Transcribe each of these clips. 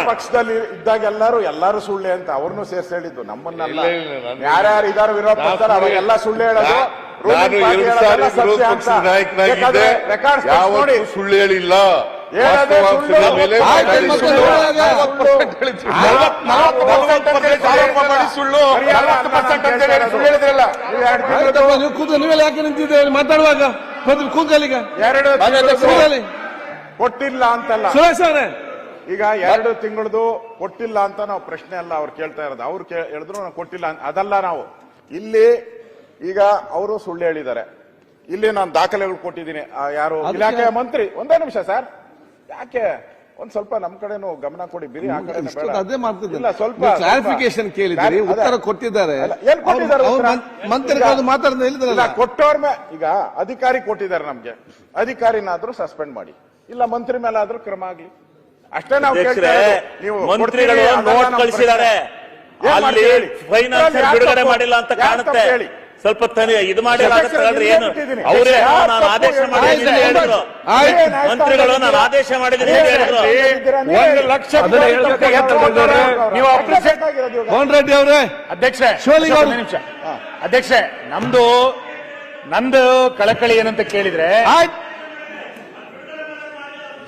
ಪಕ್ಷದಲ್ಲಿ ಇದ್ದಾಗ ಎಲ್ಲರೂ ಸುಳ್ಳೆ ಅಂತ ಅವ್ರನ್ನೂ ಸೇರ್ಸಿ ಹೇಳಿದ್ದು, ನಮ್ಮನ್ನೆಲ್ಲ. ಯಾರ್ಯಾರು ಇದಾರು ವಿರೋಧ ಪಕ್ಷ ಅವಾಗೆಲ್ಲ ಸುಳ್ಳು ಹೇಳೋದು. ಯಾವತ್ತೂ ಸುಳ್ಳು ಹೇಳಿಲ್ಲ. ನೀವೆಲ್ಲ ಯಾಕೆ ನಿಂತಿದ್ದೇವೆ ಮಾತಾಡುವಾಗ ಕೂದಲಿಗ ಕೊಟ್ಟಿಲ್ಲ ಅಂತಲ್ಲ ಸುರೇಶ್ ಅವರೇ, ಈಗ 2 ತಿಂಗಳದು ಕೊಟ್ಟಿಲ್ಲ ಅಂತ ನಾವು ಪ್ರಶ್ನೆ ಅಲ್ಲ ಅವ್ರು ಕೇಳ್ತಾ ಇರೋದು. ಅವ್ರು ಹೇಳಿದ್ರು ನಾವು ಕೊಟ್ಟಿಲ್ಲ ಅದಲ್ಲ. ನಾವು ಇಲ್ಲಿ ಈಗ ಅವರು ಸುಳ್ಳು ಹೇಳಿದ್ದಾರೆ. ಇಲ್ಲಿ ನಾನು ದಾಖಲೆಗಳು ಕೊಟ್ಟಿದ್ದೀನಿ. ಯಾರು ಇಲಾಖೆಯ ಮಂತ್ರಿ, ಒಂದೇ ನಿಮಿಷ ಸರ್, ಯಾಕೆ ಒಂದ್ ಸ್ವಲ್ಪ ನಮ್ ಕಡೆನೂ ಗಮನ ಕೊಡಿ. ಬಿರಿ ಆ ಕಡೆ ಅದೇ ಮಾಡ್ತಿದ್ದಿಲ್ಲ. ಸ್ವಲ್ಪ ಕ್ಲಾರಿಫಿಕೇಶನ್ ಕೇಳಿದ್ರಿ, ಉತ್ತರ ಕೊಟ್ಟಿದ್ದಾರೆ. ಏನ್ ಕೊಟ್ಟಿದ್ದಾರೆ? ಮಂತ್ರಿಗಳು ಮಾತಾಡಿಲ್ಲ. ಕೊಟ್ಟವ್ರ ಮೇಲೆ ಈಗ ಅಧಿಕಾರಿ ಕೊಟ್ಟಿದ್ದಾರೆ. ನಮ್ಗೆ ಅಧಿಕಾರಿನಾದ್ರೂ ಸಸ್ಪೆಂಡ್ ಮಾಡಿ, ಇಲ್ಲ ಮಂತ್ರಿ ಮೇಲೆ ಆದ್ರೂ ಕ್ರಮ ಆಗ್ಲಿ, ಅಷ್ಟೇ ನಾವು ಕೇಳ್ತಾ ಇರೋದು. ನೀವು ಮಂತ್ರಿಗಳು ನೋಟ್ ಕಳಿಸಿದ್ದಾರೆ, ಅಲ್ಲಿ ಫೈನಾನ್ಸ್ ಬಿಡುಗಡೆ ಮಾಡಿಲ್ಲ ಅಂತ ಕಾಣುತ್ತೆ. ಸ್ವಲ್ಪ ಇದು ಮಾಡಿ ಏನು ಅವರೇ ನಾನು ಆದೇಶ ಮಾಡಿದ್ದೀನಿ ಹೇಳಿದ್ರು. ಮಂತ್ರಿಗಳು ನಾನು ಆದೇಶ ಮಾಡಿದ್ದೀನಿ ಹೇಳಿದ್ರು. 1 ಲಕ್ಷ ನೀವು ಮೋಹನ್ ರೆಡ್ಡಿ ಅವರೇ, ಅಧ್ಯಕ್ಷೆ ನಿಮಿಷ ಅಧ್ಯಕ್ಷೆ, ನಂದು ಕಳಕಳಿ ಏನಂತ ಕೇಳಿದ್ರೆ,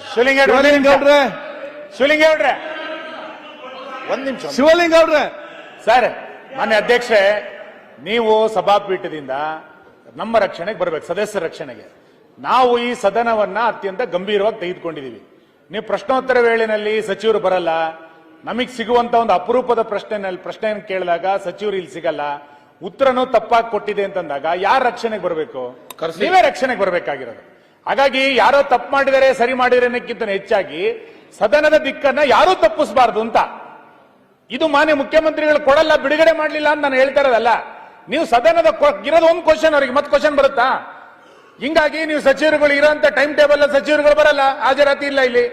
ಶಿವಲಿಂಗೇಗೌಡ್ರೆ ಒಂದ್ ನಿಮಿಷ, ಶಿವಲಿಂಗೌಡ್ರೆ ಸರ್, ಮಾನ್ಯ ಅಧ್ಯಕ್ಷೆ, ನೀವು ಸಭಾಪೀಠದಿಂದ ನಮ್ಮ ರಕ್ಷಣೆಗೆ ಬರಬೇಕು, ಸದಸ್ಯರ ರಕ್ಷಣೆಗೆ. ನಾವು ಈ ಸದನವನ್ನ ಅತ್ಯಂತ ಗಂಭೀರವಾಗಿ ತೆಗೆದುಕೊಂಡಿದೀವಿ. ನೀವು ಪ್ರಶ್ನೋತ್ತರ ವೇಳೆಯಲ್ಲಿ ಸಚಿವರು ಬರಲ್ಲ, ನಮಗ್ ಸಿಗುವಂತ ಒಂದು ಅಪರೂಪದ ಪ್ರಶ್ನೆಯನ್ನು ಕೇಳಿದಾಗ ಸಚಿವರು ಇಲ್ಲಿ ಸಿಗಲ್ಲ, ಉತ್ತರನೂ ತಪ್ಪಾಗಿ ಕೊಟ್ಟಿದೆ ಅಂತಂದಾಗ ಯಾರ ರಕ್ಷಣೆಗೆ ಬರಬೇಕು? ನೀವೇ ರಕ್ಷಣೆಗೆ ಬರಬೇಕಾಗಿರೋದು. ಹಾಗಾಗಿ ಯಾರೋ ತಪ್ಪು ಮಾಡಿದರೆ ಸರಿ ಮಾಡಿದರೆ ಅನ್ನಕ್ಕಿಂತ ಹೆಚ್ಚಾಗಿ ಸದನದ ದಿಕ್ಕನ್ನ ಯಾರೂ ತಪ್ಪಿಸಬಾರದು ಅಂತ. ಇದು ಮಾನ್ಯ ಮುಖ್ಯಮಂತ್ರಿಗಳು ಕೊಡಲ್ಲ, ಬಿಡುಗಡೆ ಮಾಡಲಿಲ್ಲ ಅಂತ ನಾನು ಹೇಳ್ತಾ ಇರೋದಲ್ಲ. ನೀವು ಸದನದ ಇರೋದು ಒಂದು ಕ್ವಶನ್, ಅವ್ರಿಗೆ ಮತ್ತೆ ಕ್ವಶನ್ ಬರುತ್ತಾ? ಹಿಂಗಾಗಿ ನೀವು ಸಚಿವರುಗಳು ಇರೋಂತ ಟೈಮ್ ಟೇಬಲ್ ಸಚಿವರುಗಳು ಬರಲ್ಲ, ಹಾಜರಾತಿ ಇಲ್ಲ. ಇಲ್ಲಿ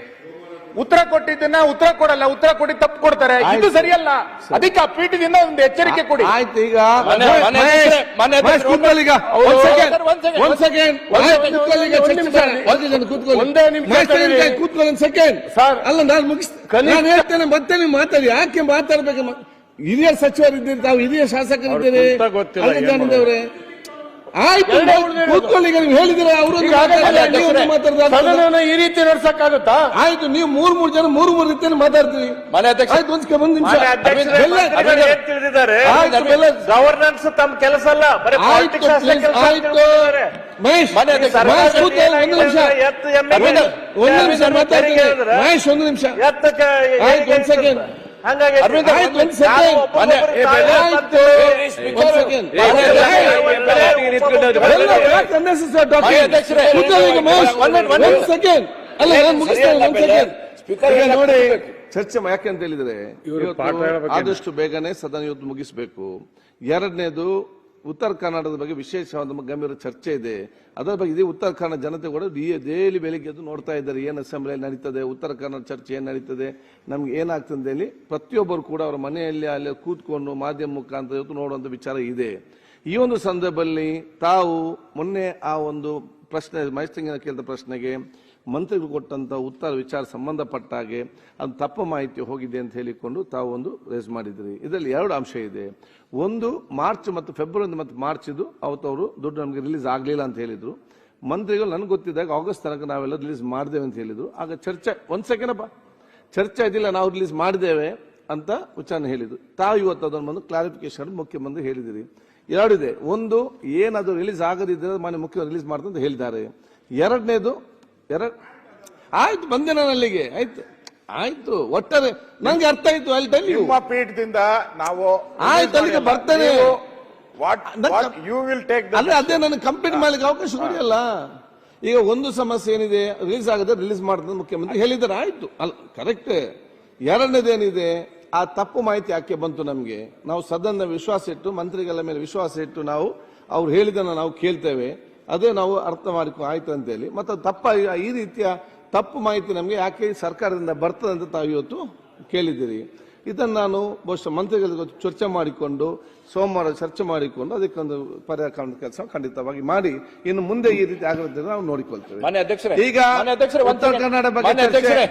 ಉತ್ತರ ಕೊಟ್ಟಿದ್ದನ್ನ ಉತ್ತರ ಕೊಡಲ್ಲ, ಉತ್ತರ ಕೊಡಿ ತಪ್ಪು ಕೊಡ್ತಾರೆ. ಇದು ಸರಿಯಲ್ಲ. ಅದಕ್ಕೆ ಆ ಪೀಠದಿಂದ ಒಂದು ಎಚ್ಚರಿಕೆ ಕೊಡಿ. ಆಯ್ತು, ಈಗ ಕೂತ್ಕೊಳ್ಳಿ ಸೆಕೆಂಡ್ ಅಲ್ಲ, ನಾನು ಮುಗಿಸ್ತೇನೆ ಹೇಳ್ತೇನೆ, ಮತ್ತೆ ನೀವು ಮಾತಾಡಿ. ಯಾಕೆ ಮಾತಾಡ್ಬೇಕು? ಹಿರಿಯ ಸಚಿವರಿದ್ದೀರಿ, ತಾವು ಹಿರಿಯ ಶಾಸಕರಿದ್ದೀರಿ. ಅವರೇ ಆಯ್ತು, ಕೂತ್ಕೊಳ್ಳಿ. ನೀವು ಹೇಳಿದ್ರೆ ಅವರು ಈ ರೀತಿ ನಡ್ಸಕ್ಕಾಗುತ್ತಾ? ಆಯ್ತು, ನೀವು 3 ಜನ 3 ರೀತಿಯಲ್ಲಿ ಮಾತಾಡ್ತೀವಿ. ಆಯ್ತು, ಒಂದ್ ನಿಮಿಷ ತಿಳಿದಿದ್ದಾರೆ. ಗವರ್ನೆನ್ಸ್ ತಮ್ಮ ಕೆಲಸ ಅಲ್ಲ, ಆಯ್ತು ಮಹೇಶ್, ಒಂದು ನಿಮಿಷ ಮಹೇಶ್, ಒಂದು ನಿಮಿಷ ಆಯ್ತು, ಒಂದ್ ಸೆಕೆಂಡ್. ನೋಡಿ, ಚರ್ಚೆ ಯಾಕೆ ಅಂತ ಹೇಳಿದ್ರೆ, ಆದಷ್ಟು ಬೇಗನೆ ಸದನ ಇವತ್ತು ಮುಗಿಸಬೇಕು. ಎರಡನೇದು, ಉತ್ತರ ಕರ್ನಾಟಕದ ಬಗ್ಗೆ ವಿಶೇಷವಾದ ಗಂಭೀರ ಚರ್ಚೆ ಇದೆ. ಅದರ ಬಗ್ಗೆ ಇದೇ ಉತ್ತರ ಕನ್ನಡ ಜನತೆ ಕೂಡ ಡೈಲಿ ಬೆಳಿಗ್ಗೆ ಎದ್ದು ನೋಡ್ತಾ ಇದ್ದಾರೆ, ಏನು ಅಸೆಂಬ್ಲಿಯಲ್ಲಿ ನಡೀತದೆ, ಉತ್ತರ ಕನ್ನಡ ಚರ್ಚೆ ಏನು ನಡೀತದೆ, ನಮ್ಗೆ ಏನಾಗ್ತದೆ ಹೇಳಿ ಪ್ರತಿಯೊಬ್ಬರು ಕೂಡ ಅವರ ಮನೆಯಲ್ಲಿ ಅಲ್ಲಿ ಕೂತ್ಕೊಂಡು ಮಾಧ್ಯಮ ಮುಖಾಂತರ ಇವತ್ತು ನೋಡುವಂತ ವಿಚಾರ ಇದೆ. ಈ ಒಂದು ಸಂದರ್ಭದಲ್ಲಿ ತಾವು ಮೊನ್ನೆ ಆ ಒಂದು ಪ್ರಶ್ನೆ ಮೈಸೂರಿನ ಕೇಳಿದ ಪ್ರಶ್ನೆಗೆ ಮಂತ್ರಿಗಳು ಕೊಟ್ಟಂತ ಉತ್ತರ ವಿಚಾರ ಸಂಬಂಧಪಟ್ಟ ಹಾಗೆ ಅದು ತಪ್ಪು ಮಾಹಿತಿ ಹೋಗಿದೆ ಅಂತ ಹೇಳಿಕೊಂಡು ತಾವು ಒಂದು ರೇಸ್ ಮಾಡಿದ್ರಿ. ಇದರಲ್ಲಿ 2 ಅಂಶ ಇದೆ. ಒಂದು, ಮಾರ್ಚ್ ಮತ್ತು ಫೆಬ್ರವರಿ ಮತ್ತು ಮಾರ್ಚ್ ಇದು ಅವತ್ತು ಅವರು ದುಡ್ಡು ನಮಗೆ ರಿಲೀಸ್ ಆಗಲಿಲ್ಲ ಅಂತ ಹೇಳಿದ್ರು. ಮಂತ್ರಿಗಳು ನನಗೆ ಗೊತ್ತಿದ್ದಾಗ ಆಗಸ್ಟ್ ತನಕ ನಾವೆಲ್ಲ ರಿಲೀಸ್ ಮಾಡಿದ್ದೇವೆ ಅಂತ ಹೇಳಿದ್ರು. ಆಗ ಚರ್ಚೆ, ಒಂದ್ ಸೆಕೆಂಡ್ ಅಪ್ಪ, ಚರ್ಚೆ ಇದಿಲ್ಲ, ನಾವು ರಿಲೀಸ್ ಮಾಡಿದ್ದೇವೆ ಅಂತ ವಿಚಾರಣೆ ಹೇಳಿದ್ರು. ತಾವು ಇವತ್ತು ಅದನ್ನು ಬಂದು ಕ್ಲಾರಿಫಿಕೇಶನ್ ಮುಖ್ಯಮಂತ್ರಿ ಹೇಳಿದಿರಿ. 2 ಇದೆ. ಒಂದು, ಏನದು ರಿಲೀಸ್ ಆಗದಿದ್ದರೆ ಮಾನ್ಯ ಮುಖ್ಯಮಂತ್ರಿ ರಿಲೀಸ್ ಮಾಡ್ತಾರೆ ಅಂತ ಹೇಳಿದ್ದಾರೆ. ಎರಡನೇದು, ಆಯ್ತು ಬಂದೆ ನಾನು ಅಲ್ಲಿಗೆ. ಆಯ್ತು ಒಟ್ಟಾರೆ ನಂಗೆ ಅರ್ಥ ಆಯ್ತು. ಅಲ್ಲಿ ನಿಮ್ಮ ಪೀಠದಿಂದ ನಾವು ಆಯ್ತು ಅಲ್ಲಿಗೆ ಬರ್ತೇನೆ. ಅದೇ ನನಗೆ ಕಂಪ್ಲೀಟ್ ಮಾಡ್ಲಿಕ್ಕೆ ಅವಕಾಶ ಕೊಡಿಯಲ್ಲ. ಈಗ ಒಂದು ಸಮಸ್ಯೆ ಏನಿದೆ, ರಿಲೀಸ್ ಆಗದೆ ರಿಲೀಸ್ ಮಾಡ್ತಾರೆ ಮುಖ್ಯಮಂತ್ರಿ ಹೇಳಿದ್ದಾರೆ. ಆಯ್ತು, ಅಲ್ಲ ಕರೆಕ್ಟ್. ಎರಡನೇದೇನಿದೆ, ಆ ತಪ್ಪು ಮಾಹಿತಿ ಯಾಕೆ ಬಂತು ನಮ್ಗೆ? ನಾವು ಸದನದ ವಿಶ್ವಾಸ ಇಟ್ಟು, ಮಂತ್ರಿಗಳ ಮೇಲೆ ವಿಶ್ವಾಸ ಇಟ್ಟು ನಾವು ಅವ್ರು ಹೇಳಿದನ್ನ ನಾವು ಕೇಳ್ತೇವೆ, ಅದೇ ನಾವು ಅರ್ಥ ಮಾಡಿಕೊ ಆಯ್ತು ಅಂತೇಳಿ. ಮತ್ತೆ ಈ ರೀತಿಯ ತಪ್ಪು ಮಾಹಿತಿ ನಮಗೆ ಯಾಕೆ ಸರ್ಕಾರದಿಂದ ಬರ್ತದೆ ಅಂತ ತಾವು ಇವತ್ತು ಕೇಳಿದ್ದೀರಿ. ಇದನ್ನು ನಾನು ಬಹುಶಃ ಮಂತ್ರಿಗಳಿಗೆ ಚರ್ಚೆ ಮಾಡಿಕೊಂಡು ಸೋಮವಾರ ಚರ್ಚೆ ಮಾಡಿಕೊಂಡು ಅದಕ್ಕೊಂದು ಪರಿಹಾರ ಕಾಣುವ ಕೆಲಸ ಖಂಡಿತವಾಗಿ ಮಾಡಿ ಇನ್ನು ಮುಂದೆ ಈ ರೀತಿ ಆಗದಂತೆ ನಾವು ನೋಡಿಕೊಳ್ತೇವೆ. ಈಗ ಉತ್ತರ ಕನ್ನಡ ಬಗ್ಗೆ